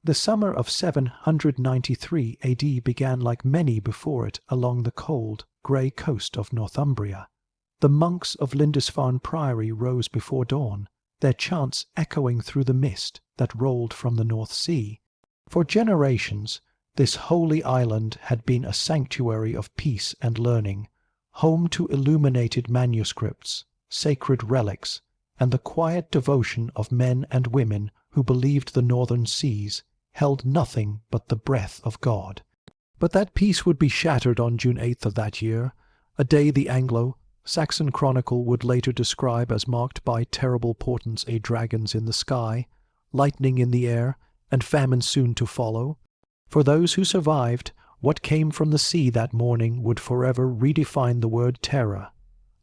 The summer of 793 AD began like many before it along the cold, grey coast of Northumbria. The monks of Lindisfarne Priory rose before dawn, their chants echoing through the mist that rolled from the North Sea. For generations, this holy island had been a sanctuary of peace and learning, home to illuminated manuscripts, sacred relics, and the quiet devotion of men and women who believed the northern seas held nothing but the breath of God. But that peace would be shattered on June 8th of that year, a day the Anglo-Saxon chronicle would later describe as marked by terrible portents, dragons in the sky, lightning in the air, and famine soon to follow. For those who survived, what came from the sea that morning would forever redefine the word terror.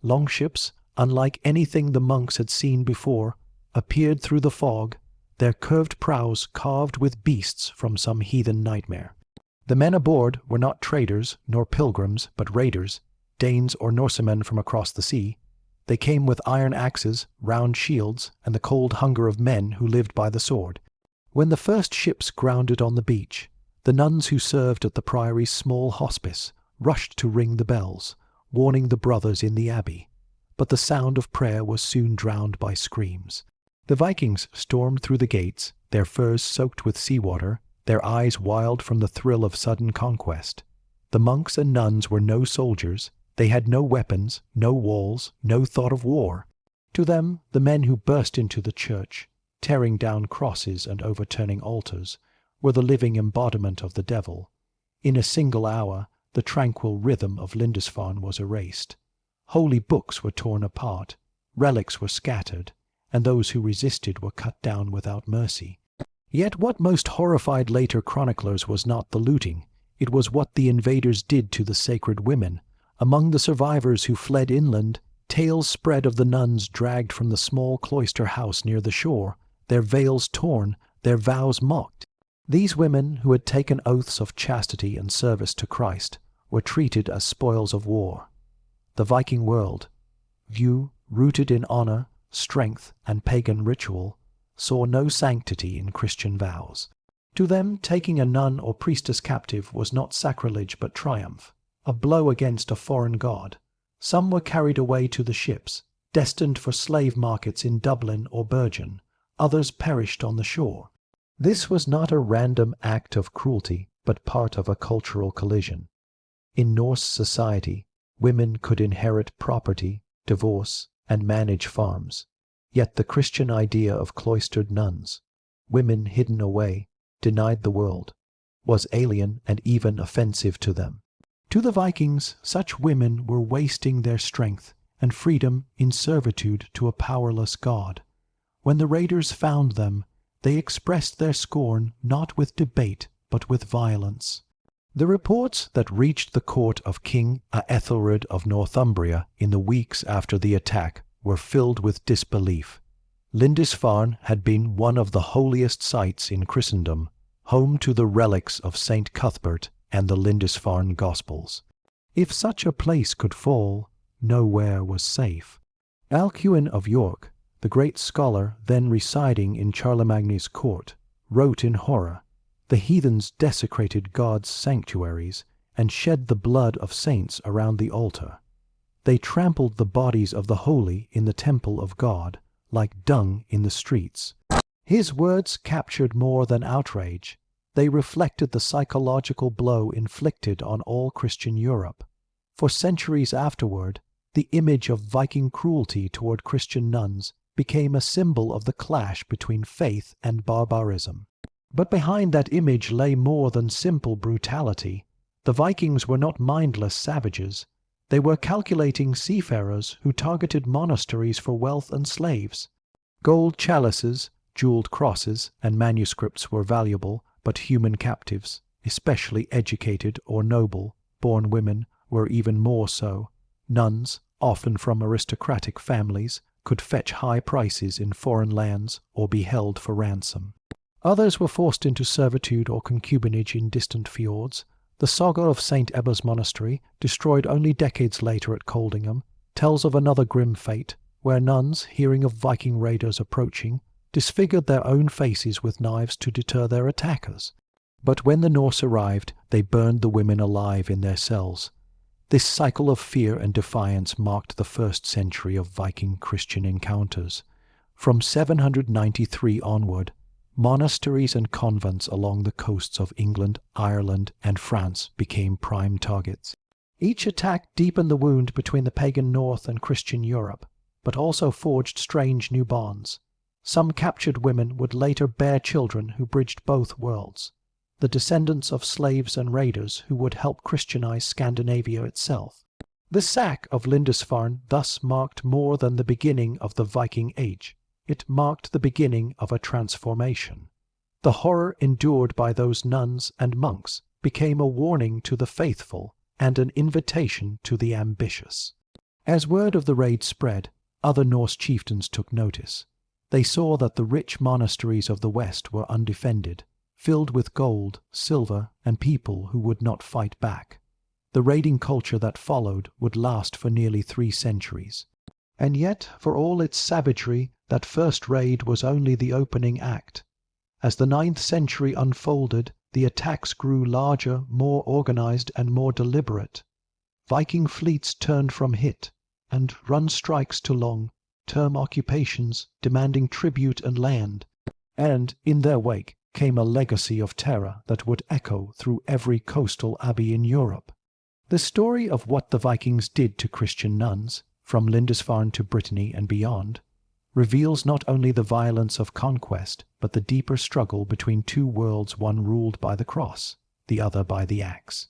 Longships, unlike anything the monks had seen before, appeared through the fog, their curved prows carved with beasts from some heathen nightmare. The men aboard were not traders nor pilgrims, but raiders, Danes or Norsemen from across the sea. They came with iron axes, round shields, and the cold hunger of men who lived by the sword. When the first ships grounded on the beach, the nuns who served at the priory's small hospice rushed to ring the bells, warning the brothers in the abbey. But the sound of prayer was soon drowned by screams. The Vikings stormed through the gates, their furs soaked with seawater, their eyes wild from the thrill of sudden conquest. The monks and nuns were no soldiers. They had no weapons, no walls, no thought of war. To them, the men who burst into the church, tearing down crosses and overturning altars, were the living embodiment of the devil. In a single hour, the tranquil rhythm of Lindisfarne was erased. Holy books were torn apart, relics were scattered, and those who resisted were cut down without mercy. Yet what most horrified later chroniclers was not the looting, it was what the invaders did to the sacred women. Among the survivors who fled inland, tales spread of the nuns dragged from the small cloister house near the shore, their veils torn, their vows mocked. These women, who had taken oaths of chastity and service to Christ, were treated as spoils of war. The Viking world, view rooted in honor, strength, and pagan ritual, saw no sanctity in Christian vows. To them, taking a nun or priestess captive was not sacrilege but triumph, a blow against a foreign god. Some were carried away to the ships, destined for slave markets in Dublin or Bergen. Others perished on the shore. This was not a random act of cruelty, but part of a cultural collision. In Norse society, women could inherit property, divorce, and manage farms. Yet the Christian idea of cloistered nuns, women hidden away, denied the world, was alien and even offensive to them. To the Vikings, such women were wasting their strength and freedom in servitude to a powerless god. When the raiders found them, they expressed their scorn not with debate but with violence. The reports that reached the court of King Aethelred of Northumbria in the weeks after the attack were filled with disbelief. Lindisfarne had been one of the holiest sites in Christendom, home to the relics of St. Cuthbert and the Lindisfarne Gospels. If such a place could fall, nowhere was safe. Alcuin of York, the great scholar then residing in Charlemagne's court, wrote in horror, "The heathens desecrated God's sanctuaries and shed the blood of saints around the altar. They trampled the bodies of the holy in the temple of God, like dung in the streets." His words captured more than outrage. They reflected the psychological blow inflicted on all Christian Europe. For centuries afterward, the image of Viking cruelty toward Christian nuns became a symbol of the clash between faith and barbarism. But behind that image lay more than simple brutality. The Vikings were not mindless savages. They were calculating seafarers who targeted monasteries for wealth and slaves. Gold chalices, jeweled crosses, and manuscripts were valuable, but human captives, especially educated or noble-born women, were even more so. Nuns, often from aristocratic families, could fetch high prices in foreign lands or be held for ransom. Others were forced into servitude or concubinage in distant fjords. The saga of St. Ebba's monastery, destroyed only decades later at Coldingham, tells of another grim fate, where nuns, hearing of Viking raiders approaching, disfigured their own faces with knives to deter their attackers. But when the Norse arrived, they burned the women alive in their cells. This cycle of fear and defiance marked the first century of Viking Christian encounters. From 793 onward, monasteries and convents along the coasts of England, Ireland, and France became prime targets. Each attack deepened the wound between the pagan North and Christian Europe, but also forged strange new bonds. Some captured women would later bear children who bridged both worlds, the descendants of slaves and raiders who would help Christianize Scandinavia itself. The sack of Lindisfarne thus marked more than the beginning of the Viking Age. It marked the beginning of a transformation. The horror endured by those nuns and monks became a warning to the faithful and an invitation to the ambitious. As word of the raid spread, other Norse chieftains took notice. They saw that the rich monasteries of the West were undefended, filled with gold, silver, and people who would not fight back. The raiding culture that followed would last for nearly 3 centuries. And yet, for all its savagery, that first raid was only the opening act. As the 9th century unfolded, the attacks grew larger, more organized, and more deliberate. Viking fleets turned from hit and run strikes to long-term occupations demanding tribute and land, and in their wake came a legacy of terror that would echo through every coastal abbey in Europe. The story of what the Vikings did to Christian nuns, from Lindisfarne to Brittany and beyond, reveals not only the violence of conquest, but the deeper struggle between two worlds, one ruled by the cross, the other by the axe.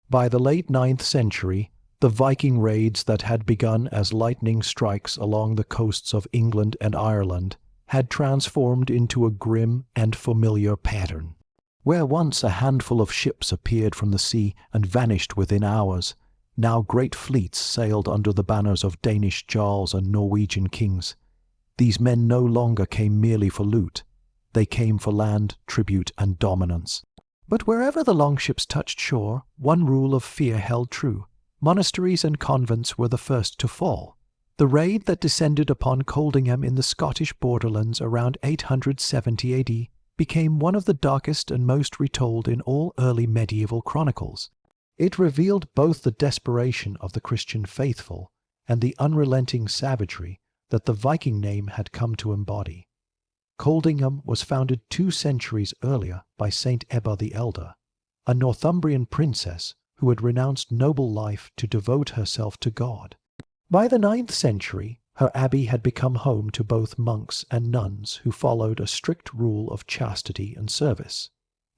By the late 9th century, the Viking raids that had begun as lightning strikes along the coasts of England and Ireland had transformed into a grim and familiar pattern. Where once a handful of ships appeared from the sea and vanished within hours, now great fleets sailed under the banners of Danish jarls and Norwegian kings. These men no longer came merely for loot. They came for land, tribute, and dominance. But wherever the longships touched shore, one rule of fear held true. Monasteries and convents were the first to fall. The raid that descended upon Coldingham in the Scottish borderlands around 870 AD became one of the darkest and most retold in all early medieval chronicles. It revealed both the desperation of the Christian faithful and the unrelenting savagery that the Viking name had come to embody. Coldingham was founded 2 centuries earlier by Saint Ebba the Elder, a Northumbrian princess who had renounced noble life to devote herself to God. By the 9th century, her abbey had become home to both monks and nuns who followed a strict rule of chastity and service.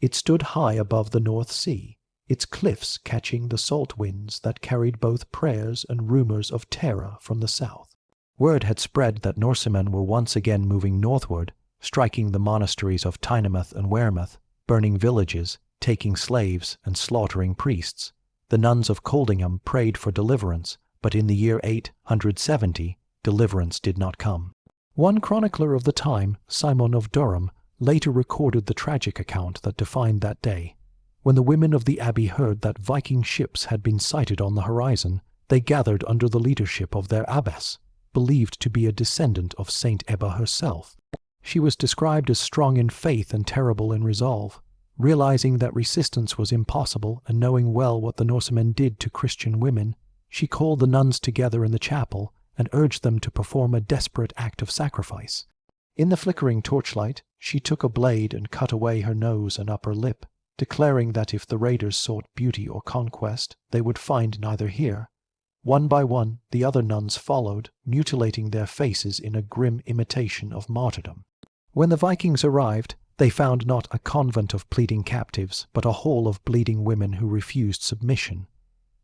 It stood high above the North Sea, its cliffs catching the salt winds that carried both prayers and rumors of terror from the south. Word had spread that Norsemen were once again moving northward, striking the monasteries of Tynemouth and Wearmouth, burning villages, taking slaves, and slaughtering priests. The nuns of Coldingham prayed for deliverance, but in the year 870, deliverance did not come. One chronicler of the time, Simon of Durham, later recorded the tragic account that defined that day. When the women of the abbey heard that Viking ships had been sighted on the horizon, they gathered under the leadership of their abbess, believed to be a descendant of Saint Ebba herself. She was described as strong in faith and terrible in resolve. Realizing that resistance was impossible and knowing well what the Norsemen did to Christian women, she called the nuns together in the chapel and urged them to perform a desperate act of sacrifice. In the flickering torchlight, she took a blade and cut away her nose and upper lip, declaring that if the raiders sought beauty or conquest, they would find neither here. One by one, the other nuns followed, mutilating their faces in a grim imitation of martyrdom. When the Vikings arrived, they found not a convent of pleading captives, but a hall of bleeding women who refused submission.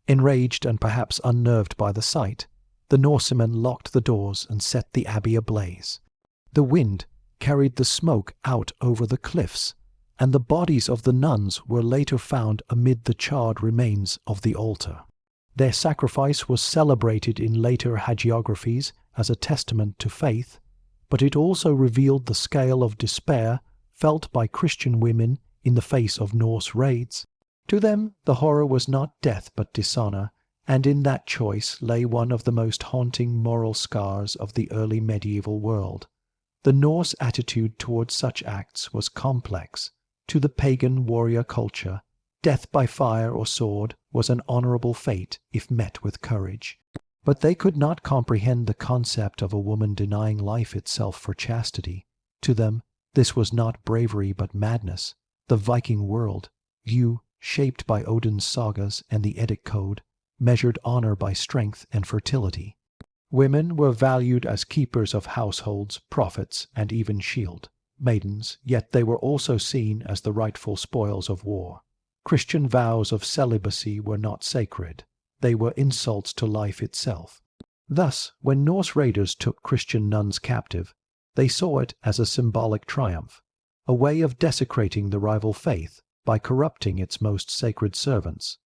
Enraged and perhaps unnerved by the sight, the Norsemen locked the doors and set the abbey ablaze. The wind carried the smoke out over the cliffs, and the bodies of the nuns were later found amid the charred remains of the altar. Their sacrifice was celebrated in later hagiographies as a testament to faith, but it also revealed the scale of despair felt by Christian women in the face of Norse raids. To them, the horror was not death but dishonor, and in that choice lay one of the most haunting moral scars of the early medieval world. The Norse attitude towards such acts was complex. To the pagan warrior culture, death by fire or sword was an honorable fate if met with courage. But they could not comprehend the concept of a woman denying life itself for chastity. To them, this was not bravery but madness. The Viking world, view shaped by Odin's sagas and the Eddic Code, measured honor by strength and fertility. Women were valued as keepers of households, prophets, and even shield maidens, yet they were also seen as the rightful spoils of war. Christian vows of celibacy were not sacred. They were insults to life itself. Thus, when Norse raiders took Christian nuns captive, they saw it as a symbolic triumph, a way of desecrating the rival faith by corrupting its most sacred servants.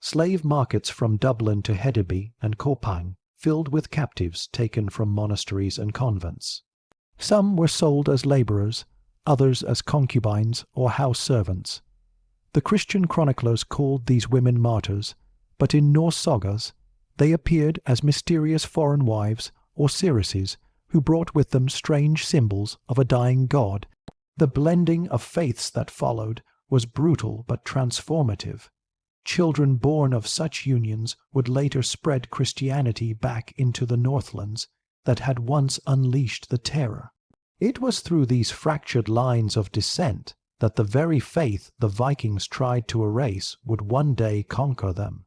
Slave markets from Dublin to Hedeby and Copang filled with captives taken from monasteries and convents. Some were sold as labourers, others as concubines or house servants. The Christian chroniclers called these women martyrs, but in Norse sagas they appeared as mysterious foreign wives or seeresses who brought with them strange symbols of a dying god. The blending of faiths that followed was brutal but transformative. Children born of such unions would later spread Christianity back into the Northlands that had once unleashed the terror. It was through these fractured lines of descent that the very faith the Vikings tried to erase would one day conquer them.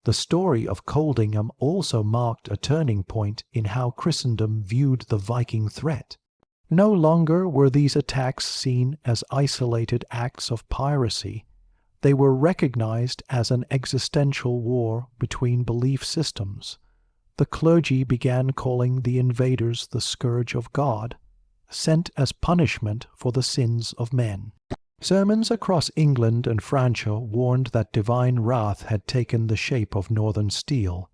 The story of Coldingham also marked a turning point in how Christendom viewed the Viking threat. No longer were these attacks seen as isolated acts of piracy. They were recognized as an existential war between belief systems. The clergy began calling the invaders the scourge of God, sent as punishment for the sins of men. Sermons across England and Francia warned that divine wrath had taken the shape of northern steel.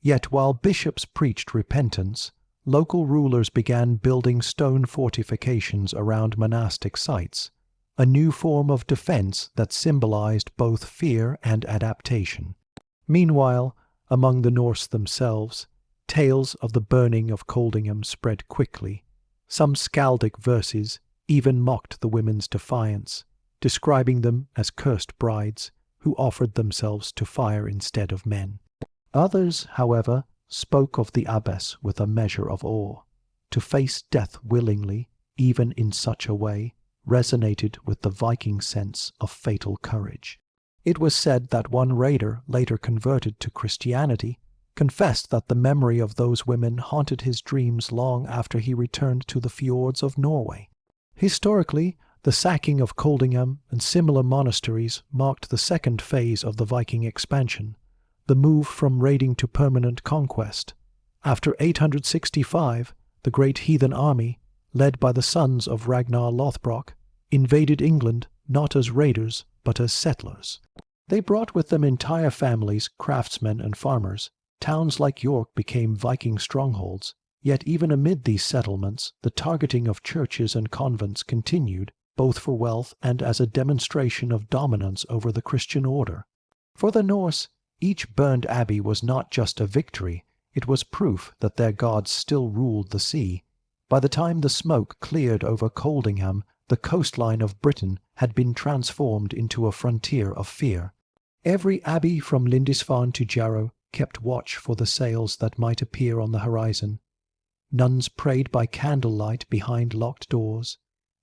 Yet while bishops preached repentance, local rulers began building stone fortifications around monastic sites, a new form of defense that symbolized both fear and adaptation. Meanwhile, among the Norse themselves, tales of the burning of Coldingham spread quickly. Some skaldic verses even mocked the women's defiance, describing them as cursed brides who offered themselves to fire instead of men. Others, however, spoke of the abbess with a measure of awe. To face death willingly, even in such a way, resonated with the Viking sense of fatal courage. It was said that one raider, later converted to Christianity, confessed that the memory of those women haunted his dreams long after he returned to the fjords of Norway. Historically, the sacking of Coldingham and similar monasteries marked the second phase of the Viking expansion, the move from raiding to permanent conquest. After 865, the great heathen army, led by the sons of Ragnar Lothbrok, invaded England not as raiders but as settlers. They brought with them entire families, craftsmen and farmers. Towns like York became Viking strongholds, yet even amid these settlements, the targeting of churches and convents continued, both for wealth and as a demonstration of dominance over the Christian order. For the Norse, each burned abbey was not just a victory, it was proof that their gods still ruled the sea. By the time the smoke cleared over Coldingham, the coastline of Britain had been transformed into a frontier of fear. Every abbey from Lindisfarne to Jarrow kept watch for the sails that might appear on the horizon. Nuns prayed by candlelight behind locked doors,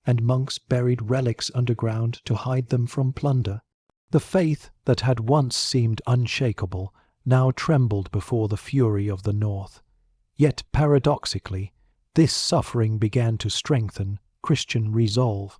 and monks buried relics underground to hide them from plunder. The faith that had once seemed unshakable now trembled before the fury of the north. Yet paradoxically, this suffering began to strengthen Christian resolve.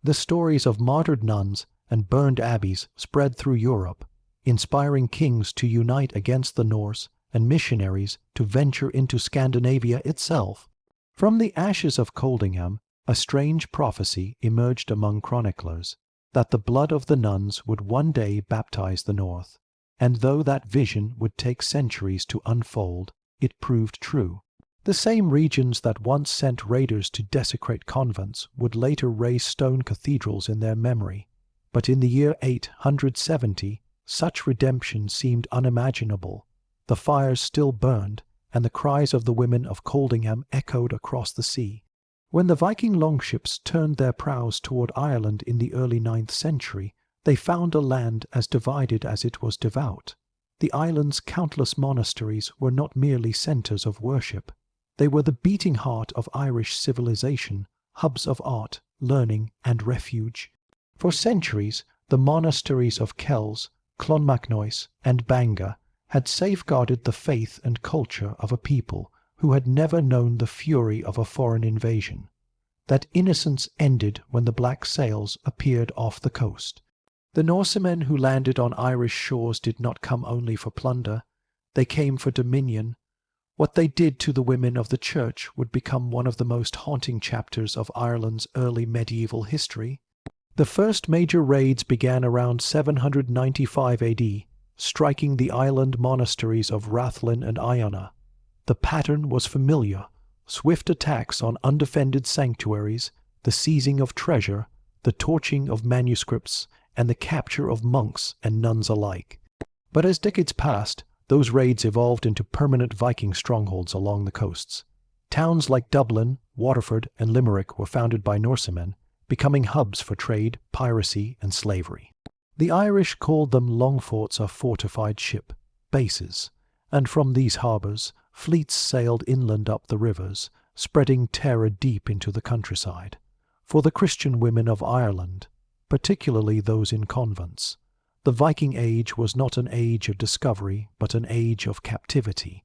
The stories of martyred nuns and burned abbeys spread through Europe, inspiring kings to unite against the Norse and missionaries to venture into Scandinavia itself. From the ashes of Coldingham, a strange prophecy emerged among chroniclers, that the blood of the nuns would one day baptize the North. And though that vision would take centuries to unfold, it proved true. The same regions that once sent raiders to desecrate convents would later raise stone cathedrals in their memory. But in the year 870, such redemption seemed unimaginable. The fires still burned, and the cries of the women of Coldingham echoed across the sea. When the Viking longships turned their prows toward Ireland in the early 9th century, they found a land as divided as it was devout. The island's countless monasteries were not merely centres of worship. They were the beating heart of Irish civilization, hubs of art, learning, and refuge. For centuries, the monasteries of Kells, Clonmacnoise, and Bangor had safeguarded the faith and culture of a people who had never known the fury of a foreign invasion. That innocence ended when the black sails appeared off the coast. The Norsemen who landed on Irish shores did not come only for plunder. They came for dominion. What they did to the women of the Church would become one of the most haunting chapters of Ireland's early medieval history. The first major raids began around 795 AD, striking the island monasteries of Rathlin and Iona. The pattern was familiar: swift attacks on undefended sanctuaries, the seizing of treasure, the torching of manuscripts, and the capture of monks and nuns alike. But as decades passed, those raids evolved into permanent Viking strongholds along the coasts. Towns like Dublin, Waterford, and Limerick were founded by Norsemen, becoming hubs for trade, piracy, and slavery. The Irish called them longforts of fortified ship, bases, and from these harbours, fleets sailed inland up the rivers, spreading terror deep into the countryside. For the Christian women of Ireland, particularly those in convents, the Viking Age was not an age of discovery, but an age of captivity.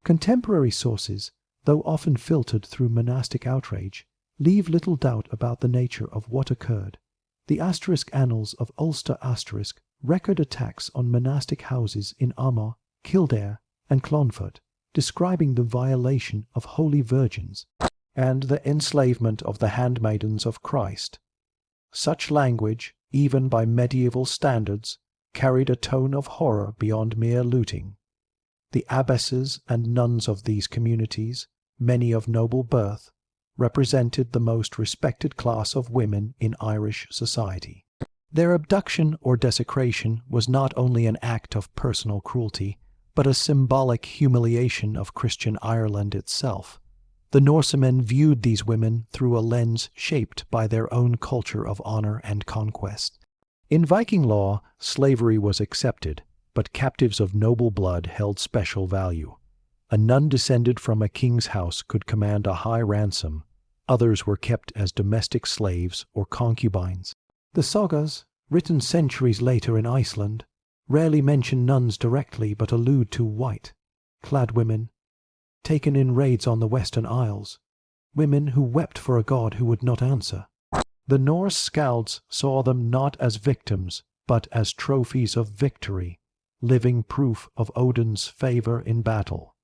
Contemporary sources, though often filtered through monastic outrage, leave little doubt about the nature of what occurred. The * annals of Ulster * record attacks on monastic houses in Armagh, Kildare, and Clonfert, describing the violation of holy virgins and the enslavement of the handmaidens of Christ. Such language, even by medieval standards, carried a tone of horror beyond mere looting. The abbesses and nuns of these communities, many of noble birth, represented the most respected class of women in Irish society. Their abduction or desecration was not only an act of personal cruelty, but a symbolic humiliation of Christian Ireland itself. The Norsemen viewed these women through a lens shaped by their own culture of honor and conquest. In Viking law, slavery was accepted, but captives of noble blood held special value. A nun descended from a king's house could command a high ransom. Others were kept as domestic slaves or concubines. The sagas, written centuries later in Iceland, rarely mention nuns directly but allude to white-clad women, taken in raids on the Western Isles, women who wept for a god who would not answer. The Norse skalds saw them not as victims, but as trophies of victory, living proof of Odin's favor in battle.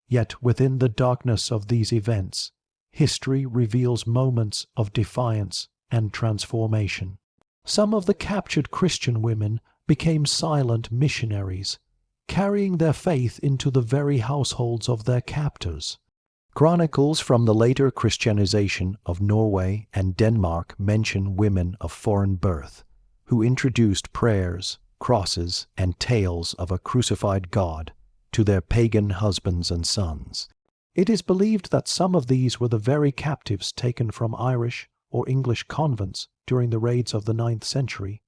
Yet within the darkness of these events, history reveals moments of defiance and transformation. Some of the captured Christian women became silent missionaries, carrying their faith into the very households of their captors. Chronicles from the later Christianization of Norway and Denmark mention women of foreign birth, who introduced prayers, crosses, and tales of a crucified God to their pagan husbands and sons. It is believed that some of these were the very captives taken from Irish or English convents during the raids of the 9th century.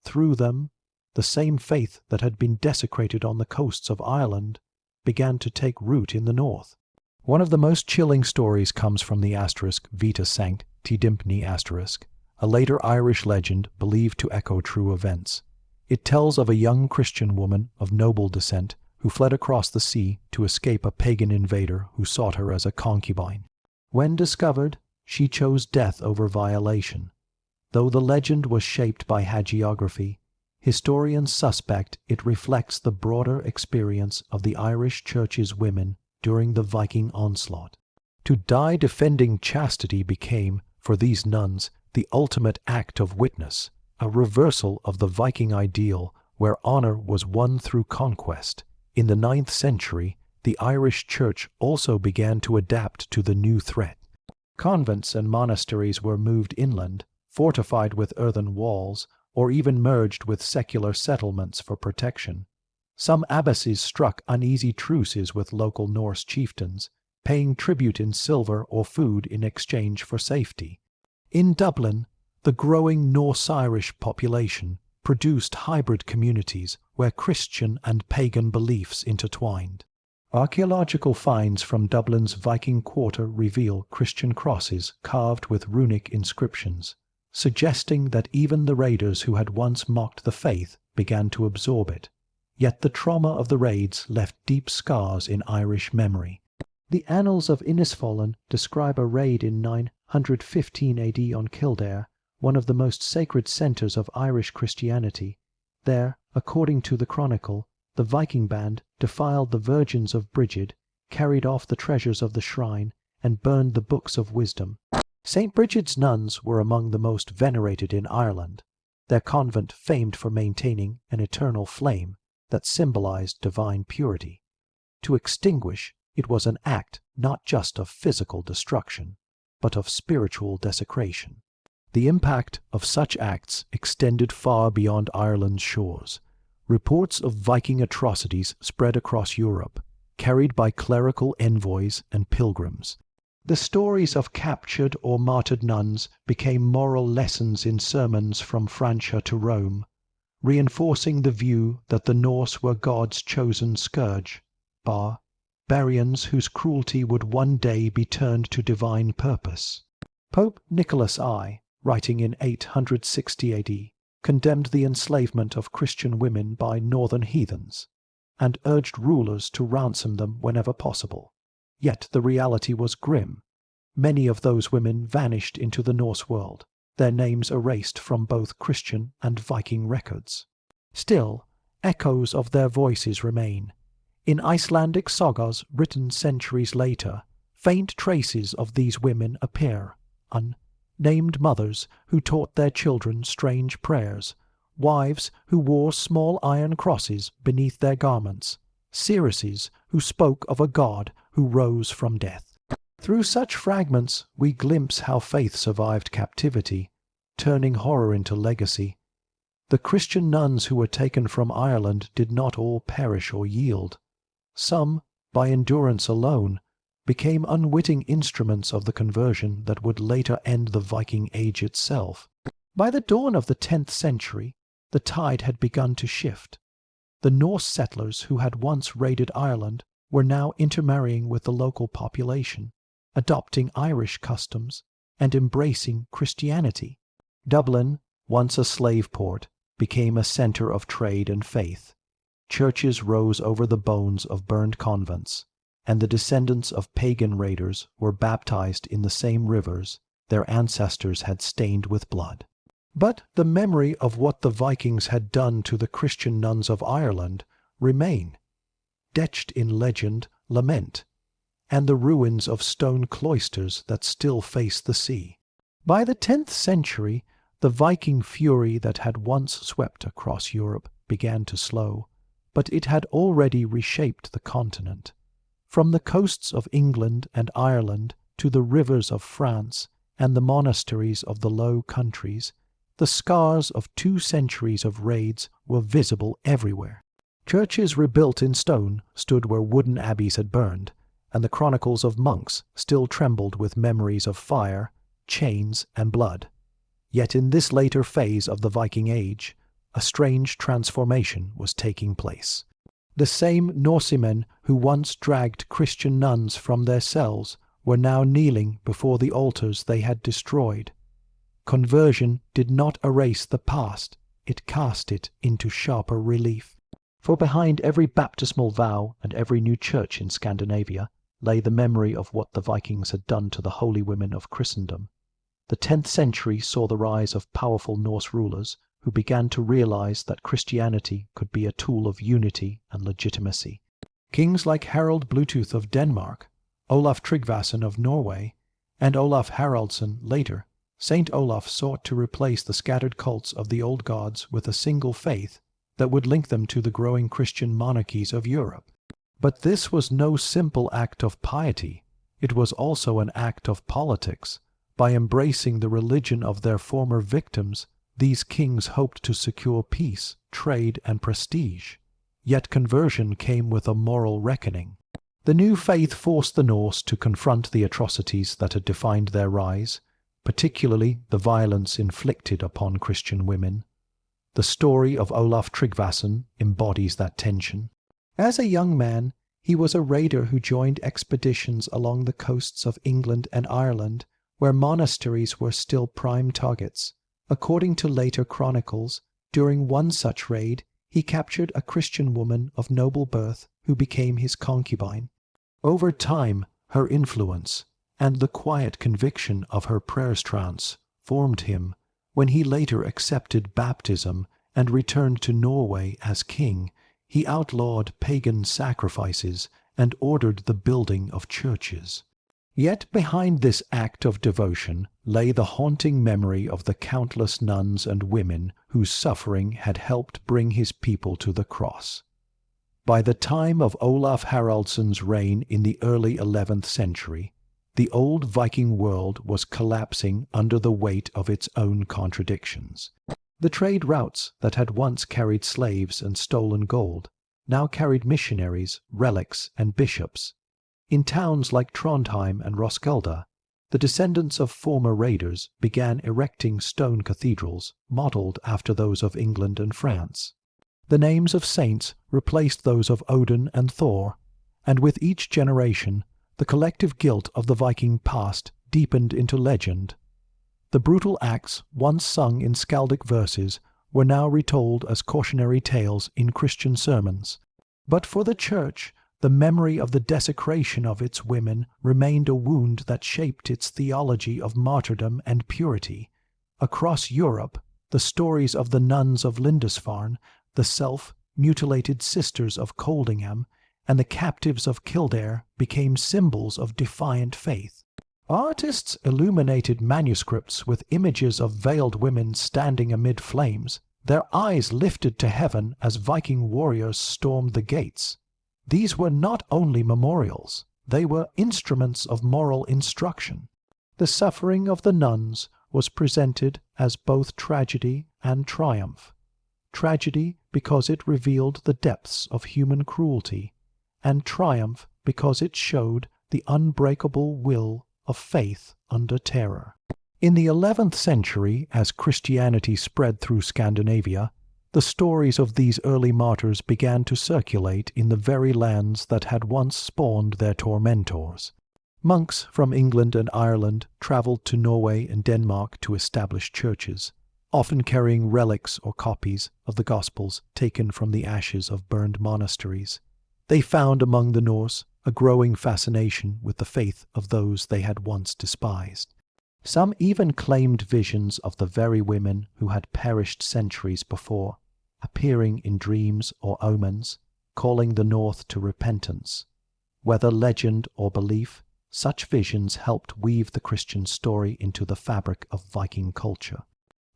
Through them, the same faith that had been desecrated on the coasts of Ireland began to take root in the north. One of the most chilling stories comes from the * Vita Sanct Tidimpni *, a later Irish legend believed to echo true events. It tells of a young Christian woman of noble descent who fled across the sea to escape a pagan invader who sought her as a concubine. When discovered, she chose death over violation. Though the legend was shaped by hagiography, historians suspect it reflects the broader experience of the Irish Church's women during the Viking onslaught. To die defending chastity became, for these nuns, the ultimate act of witness, a reversal of the Viking ideal where honor was won through conquest. In the 9th century, the Irish Church also began to adapt to the new threat. Convents and monasteries were moved inland, fortified with earthen walls, or even merged with secular settlements for protection. Some abbesses struck uneasy truces with local Norse chieftains, paying tribute in silver or food in exchange for safety. In Dublin, the growing Norse-Irish population produced hybrid communities where Christian and pagan beliefs intertwined. Archaeological finds from Dublin's Viking quarter reveal Christian crosses carved with runic inscriptions, suggesting that even the raiders who had once mocked the faith began to absorb it. Yet the trauma of the raids left deep scars in Irish memory. The Annals of Lindisfarne describe a raid in 915 AD on Kildare, one of the most sacred centres of Irish Christianity. There, according to the Chronicle, the Viking band defiled the virgins of Brigid, carried off the treasures of the shrine, and burned the books of wisdom. St. Brigid's nuns were among the most venerated in Ireland, their convent famed for maintaining an eternal flame that symbolized divine purity. To extinguish it was an act not just of physical destruction, but of spiritual desecration. The impact of such acts extended far beyond Ireland's shores. Reports of Viking atrocities spread across Europe, carried by clerical envoys and pilgrims. The stories of captured or martyred nuns became moral lessons in sermons from Francia to Rome, reinforcing the view that the Norse were God's chosen scourge, barbarians whose cruelty would one day be turned to divine purpose. Pope Nicholas I, writing in 860 AD, condemned the enslavement of Christian women by northern heathens, and urged rulers to ransom them whenever possible. Yet the reality was grim. Many of those women vanished into the Norse world, their names erased from both Christian and Viking records. Still, echoes of their voices remain. In Icelandic sagas written centuries later, faint traces of these women appear, unnamed mothers who taught their children strange prayers, wives who wore small iron crosses beneath their garments, seeresses who spoke of a god who rose from death. Through such fragments we glimpse how faith survived captivity, turning horror into legacy. The Christian nuns who were taken from Ireland did not all perish or yield. Some, by endurance alone, became unwitting instruments of the conversion that would later end the Viking Age itself. By the dawn of the 10th century, the tide had begun to shift. The Norse settlers who had once raided Ireland were now intermarrying with the local population, adopting Irish customs and embracing Christianity. Dublin, once a slave port, became a centre of trade and faith. Churches rose over the bones of burned convents, and the descendants of pagan raiders were baptized in the same rivers their ancestors had stained with blood. But the memory of what the Vikings had done to the Christian nuns of Ireland remain, etched in legend, lament, and the ruins of stone cloisters that still face the sea. By the 10th century, the Viking fury that had once swept across Europe began to slow, but it had already reshaped the continent. From the coasts of England and Ireland to the rivers of France and the monasteries of the Low Countries, the scars of 2 centuries of raids were visible everywhere. Churches rebuilt in stone stood where wooden abbeys had burned, and the chronicles of monks still trembled with memories of fire, chains, and blood. Yet in this later phase of the Viking Age, a strange transformation was taking place. The same Norsemen who once dragged Christian nuns from their cells were now kneeling before the altars they had destroyed. Conversion did not erase the past, it cast it into sharper relief. For behind every baptismal vow and every new church in Scandinavia lay the memory of what the Vikings had done to the holy women of Christendom. The 10th century saw the rise of powerful Norse rulers who began to realize that Christianity could be a tool of unity and legitimacy. Kings like Harald Bluetooth of Denmark, Olaf Tryggvason of Norway, and Olaf Haraldsson later, Saint Olaf sought to replace the scattered cults of the old gods with a single faith that would link them to the growing Christian monarchies of Europe. But this was no simple act of piety. It was also an act of politics. By embracing the religion of their former victims, these kings hoped to secure peace, trade, and prestige. Yet conversion came with a moral reckoning. The new faith forced the Norse to confront the atrocities that had defined their rise, particularly the violence inflicted upon Christian women. The story of Olaf Tryggvason embodies that tension. As a young man, he was a raider who joined expeditions along the coasts of England and Ireland, where monasteries were still prime targets. According to later chronicles, during one such raid, he captured a Christian woman of noble birth who became his concubine. Over time, her influence and the quiet conviction of her prayers trance formed him. When he later accepted baptism and returned to Norway as king, he outlawed pagan sacrifices and ordered the building of churches. Yet behind this act of devotion lay the haunting memory of the countless nuns and women whose suffering had helped bring his people to the cross. By the time of Olaf Haraldsson's reign in the early 11th century, the old Viking world was collapsing under the weight of its own contradictions. The trade routes that had once carried slaves and stolen gold now carried missionaries, relics, and bishops. In towns like Trondheim and Roskilde, the descendants of former raiders began erecting stone cathedrals modelled after those of England and France. The names of saints replaced those of Odin and Thor, and with each generation, the collective guilt of the Viking past deepened into legend. The brutal acts once sung in skaldic verses were now retold as cautionary tales in Christian sermons. But for the Church, the memory of the desecration of its women remained a wound that shaped its theology of martyrdom and purity. Across Europe, the stories of the nuns of Lindisfarne, the self-mutilated sisters of Coldingham, and the captives of Kildare became symbols of defiant faith. Artists illuminated manuscripts with images of veiled women standing amid flames, their eyes lifted to heaven as Viking warriors stormed the gates. These were not only memorials, they were instruments of moral instruction. The suffering of the nuns was presented as both tragedy and triumph. Tragedy because it revealed the depths of human cruelty, and triumph because it showed the unbreakable will of faith under terror. In the 11th century, as Christianity spread through Scandinavia, the stories of these early martyrs began to circulate in the very lands that had once spawned their tormentors. Monks from England and Ireland travelled to Norway and Denmark to establish churches, often carrying relics or copies of the Gospels taken from the ashes of burned monasteries. They found among the Norse a growing fascination with the faith of those they had once despised. Some even claimed visions of the very women who had perished centuries before, appearing in dreams or omens, calling the North to repentance. Whether legend or belief, such visions helped weave the Christian story into the fabric of Viking culture.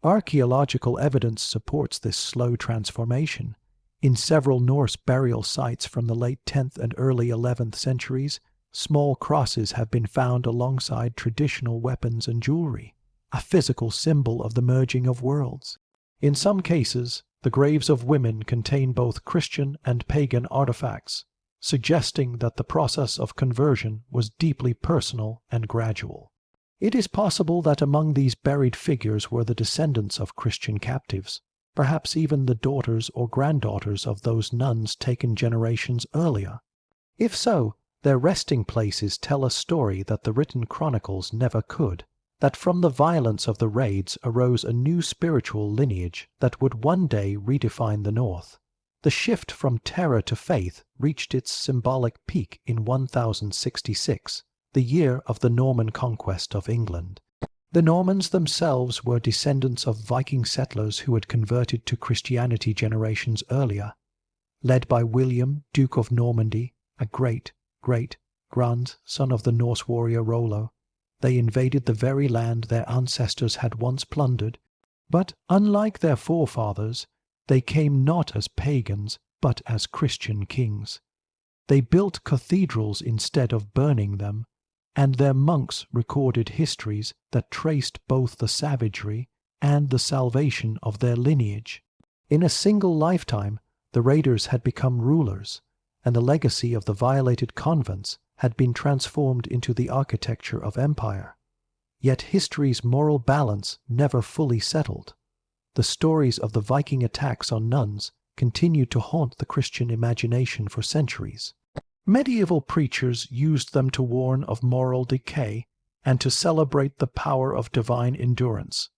Archaeological evidence supports this slow transformation. In several Norse burial sites from the late 10th and early 11th centuries, small crosses have been found alongside traditional weapons and jewelry, a physical symbol of the merging of worlds. In some cases, the graves of women contain both Christian and pagan artifacts, suggesting that the process of conversion was deeply personal and gradual. It is possible that among these buried figures were the descendants of Christian captives, perhaps even the daughters or granddaughters of those nuns taken generations earlier. If so, their resting places tell a story that the written chronicles never could, that from the violence of the raids arose a new spiritual lineage that would one day redefine the North. The shift from terror to faith reached its symbolic peak in 1066, the year of the Norman conquest of England. The Normans themselves were descendants of Viking settlers who had converted to Christianity generations earlier. Led by William, Duke of Normandy, a great-grandson of the Norse warrior Rollo, they invaded the very land their ancestors had once plundered, but unlike their forefathers, they came not as pagans, but as Christian kings. They built cathedrals instead of burning them, and their monks recorded histories that traced both the savagery and the salvation of their lineage. In a single lifetime, the raiders had become rulers, and the legacy of the violated convents had been transformed into the architecture of empire. Yet history's moral balance never fully settled. The stories of the Viking attacks on nuns continued to haunt the Christian imagination for centuries. Medieval preachers used them to warn of moral decay and to celebrate the power of divine endurance.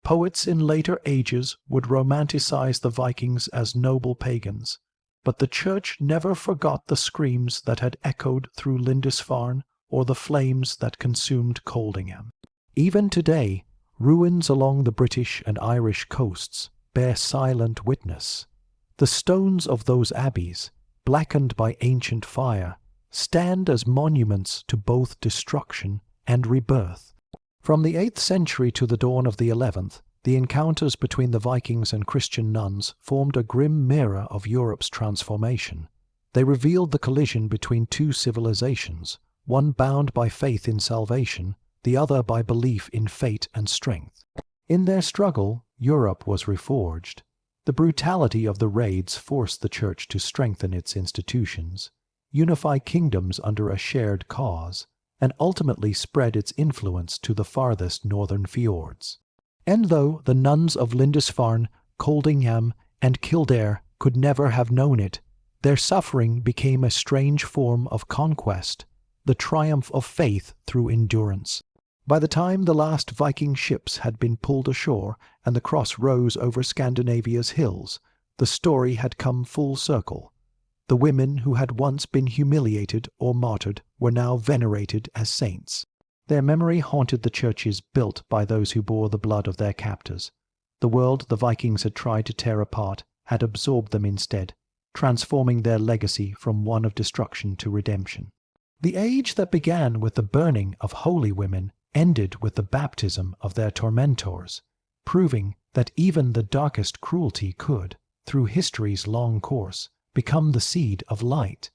Poets in later ages would romanticize the Vikings as noble pagans, but the Church never forgot the screams that had echoed through Lindisfarne or the flames that consumed Coldingham. Even today, ruins along the British and Irish coasts bear silent witness. The stones of those abbeys, blackened by ancient fire, stand as monuments to both destruction and rebirth. From the 8th century to the dawn of the 11th, the encounters between the Vikings and Christian nuns formed a grim mirror of Europe's transformation. They revealed the collision between two civilizations, one bound by faith in salvation, the other by belief in fate and strength. In their struggle, Europe was reforged. The brutality of the raids forced the Church to strengthen its institutions, unify kingdoms under a shared cause, and ultimately spread its influence to the farthest northern fjords. And though the nuns of Lindisfarne, Coldingham, and Kildare could never have known it, their suffering became a strange form of conquest, the triumph of faith through endurance. By the time the last Viking ships had been pulled ashore and the cross rose over Scandinavia's hills, the story had come full circle. The women who had once been humiliated or martyred were now venerated as saints. Their memory haunted the churches built by those who bore the blood of their captors. The world the Vikings had tried to tear apart had absorbed them instead, transforming their legacy from one of destruction to redemption. The age that began with the burning of holy women ended with the baptism of their tormentors, proving that even the darkest cruelty could, through history's long course, become the seed of light.